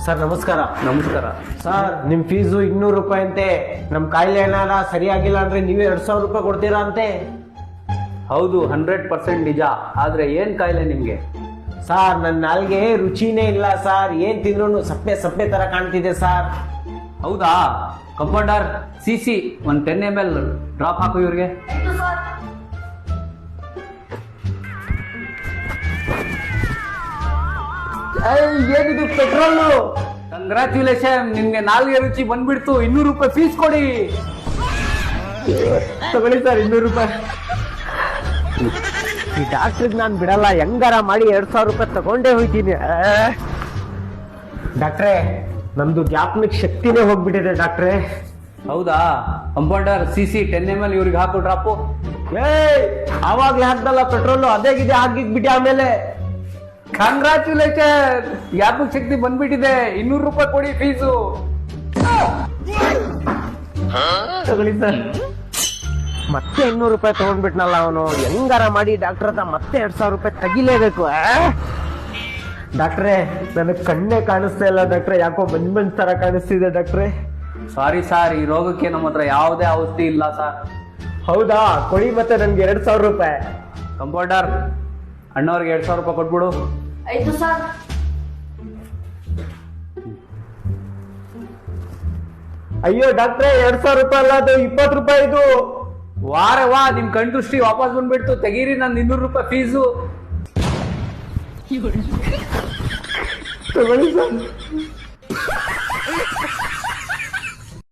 Sir ನಮಸ್ಕಾರ. ನಮಸ್ಕಾರ. Sir ನಿಮ್ ಫೀಸು 200 ರೂಪಾಯಿ ಅಂತೆ. ನಮ್ ಕಾಯಿಲೆ ಏನಾರ ಸರಿಯಾಗಿಲ್ಲ ಅಂದ್ರೆ ನೀವೇ 2000 ರೂಪಾಯಿ ಕೊಡ್ತೀರಾ ಅಂತೆ. ಹೌದು, 100% ನಿಜ. ಆದ್ರೆ ಏನ್ ಕಾಯಿಲೆ ನಿಮ್ಗೆ? ಸರ್ ನನ್ನ ನಾಲ್ಗೆ ರುಚಿನೇ ಇಲ್ಲ ಸರ್. ಏನ್ ತಿಂದ್ರು ಸಪ್ಪೆ ಸಪ್ಪೆ ತರ ಕಾಣ್ತಿದೆ ಸರ್. ಹೌದಾ? ಕಂಪೌಂಡರ್ ಸಿಸಿ ಒಂದ್ 10 ml ಡ್ರಾಪ್ ಹಾಕು ಇವ್ರಿಗೆ. ಏನಿದು ಪೆಟ್ರೋಲ್? ಕಂಗ್ರಾಚ್ಯುಲೇಷನ್, ನಿಮ್ಗೆ ನಾಲ್ಗೆ ರುಚಿ ಬಂದ್ಬಿಡ್ತು. 200 ರೂಪಾಯಿ ಫೀಸ್ ಕೊಡಿ. ತಗೊಳ್ಳಿ ಸರ್ 200 ರೂಪಾಯಿ. ಈ ಡಾಕ್ಟ್ರಿಗೆ ನಾನು ಬಿಡಲ್ಲ, ಹೆಂಗಾರ ಮಾಡಿ 2000 ರೂಪಾಯಿ ತಗೊಂಡೇ ಹೋಗ್ತೀನಿ. ಡಾಕ್ಟ್ರೇ ನಮ್ದು ಜ್ಞಾಪನಕ್ಕೆ ಶಕ್ತಿನೇ ಹೋಗ್ಬಿಟ್ಟಿದೆ ಡಾಕ್ಟ್ರೇ. ಹೌದಾ? ಕಂಪೌಂಡರ್ ಸಿಸಿ 10 ml ಇವ್ರಿಗೆ ಹಾಕು ಡ್ರಾಪು. ಆವಾಗ್ಲೇ ಹಾಕ್ದಲ್ಲ ಪೆಟ್ರೋಲ್, ಅದೇ ಗಿದೆ ಹಾಕಿದ್ಬಿಟ್ಟು ಆಮೇಲೆ. ಕಂಗ್ರಾಚ್ಯುಲೇಷನ್, ಜ್ಞಾಪಕ ಶಕ್ತಿ ಬಂದ್ಬಿಟ್ಟಿದೆ. 200 ರೂಪಾಯಿ ಕೊಡಿ ಫೀಸು. ತಗೊಳ್ಳಿ ಸರ್. ಮತ್ತೆ 200 ರೂಪಾಯಿ ತಗೊಂಡ್ಬಿಟ್ನಲ್ಲ ಅವನು. ಹೆಂಗಾರ ಮಾಡಿ ಡಾಕ್ಟರ್ ಹತ್ರ ಮತ್ತೆ 2000 ರೂಪಾಯಿ ತೆಗಿಲೇಬೇಕು. ಡಾಕ್ಟ್ರೇ ನನಗೆ ಕಣ್ಣೇ ಕಾಣಿಸ್ತಾ ಇಲ್ಲ ಡಾಕ್ಟ್ರೆ. ಯಾಕೋ ಮಂಜ್ ತರ ಕಾಣಿಸ್ತಿದೆ ಡಾಕ್ಟ್ರೆ. ಸಾರಿ ಸರ್, ಈ ರೋಗಕ್ಕೆ ನಮ್ಮ ಹತ್ರ ಯಾವುದೇ ಔಷಧಿ ಇಲ್ಲ ಸರ್. ಹೌದಾ? ಕೊಡಿ ಮತ್ತೆ ನನ್ಗೆ 2000 ರೂಪಾಯಿ. ಕಂಪೌಂಡರ್ ಅಣ್ಣವ್ರಿಗೆ 2000 ರೂಪಾಯಿ ಕೊಟ್ಬಿಡು. ಆಯ್ತು ಸರ್. ಅಯ್ಯೋ ಡಾಕ್ಟ್ರೆ 2000 ರೂಪಾಯಿ ಅಲ್ಲ, ಅದು 20 ರೂಪಾಯಿ ಇದು. ವಾರ ವಾ, ನಿಮ್ ಕಣ್ ದೃಷ್ಟಿ ವಾಪಸ್ ಬಂದ್ಬಿಡ್ತು. ತೆಗೀರಿ ನನ್ನ 200 ರೂಪಾಯಿ ಫೀಸು. ತಗೊಳ್ಳಿ ಸರ್.